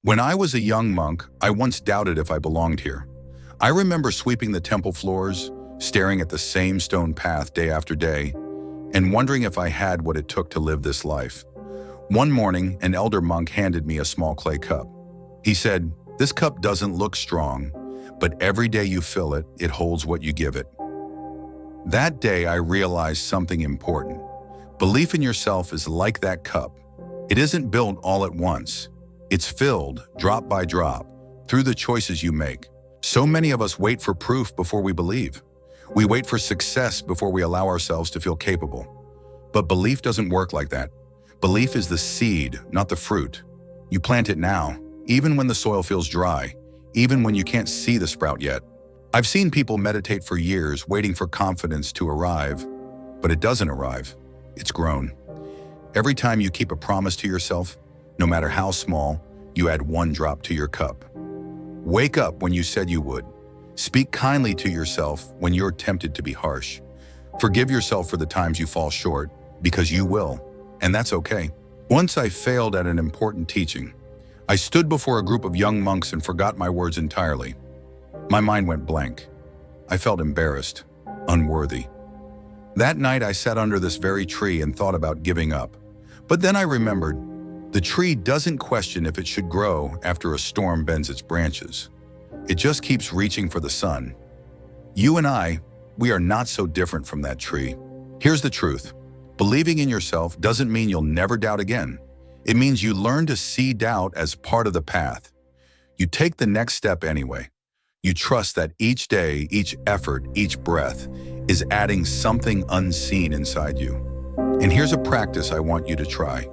When I was a young monk, I once doubted if I belonged here. I remember sweeping the temple floors, staring at the same stone path day after day, and wondering if I had what it took to live this life. One morning, an elder monk handed me a small clay cup. He said, "This cup doesn't look strong, but every day you fill it, it holds what you give it." That day, I realized something important. Belief in yourself is like that cup. It isn't built all at once. It's filled, drop by drop, through the choices you make. So many of us wait for proof before we believe. We wait for success before we allow ourselves to feel capable. But belief doesn't work like that. Belief is the seed, not the fruit. You plant it now, even when the soil feels dry, even when you can't see the sprout yet. I've seen people meditate for years waiting for confidence to arrive, but it doesn't arrive. It's grown. Every time you keep a promise to yourself, no matter how small, you add one drop to your cup. Wake up when you said you would. Speak kindly to yourself when you're tempted to be harsh. Forgive yourself for the times you fall short, because you will, and that's okay. Once I failed at an important teaching. I stood before a group of young monks and forgot my words entirely. My mind went blank. I felt embarrassed, unworthy. That night I sat under this very tree and thought about giving up. But then I remembered, the tree doesn't question if it should grow after a storm bends its branches. It just keeps reaching for the sun. You and I, we are not so different from that tree. Here's the truth. Believing in yourself doesn't mean you'll never doubt again. It means you learn to see doubt as part of the path. You take the next step anyway. You trust that each day, each effort, each breath is adding something unseen inside you. And here's a practice I want you to try.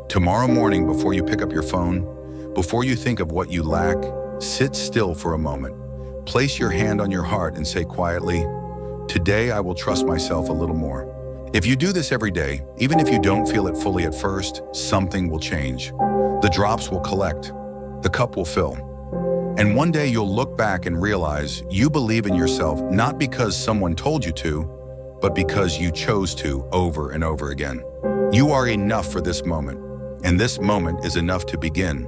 Tomorrow morning, before you pick up your phone, before you think of what you lack, sit still for a moment. Place your hand on your heart and say quietly, "Today I will trust myself a little more." If you do this every day, even if you don't feel it fully at first, something will change. The drops will collect. The cup will fill. And one day you'll look back and realize you believe in yourself not because someone told you to, but because you chose to over and over again. You are enough for this moment, and this moment is enough to begin.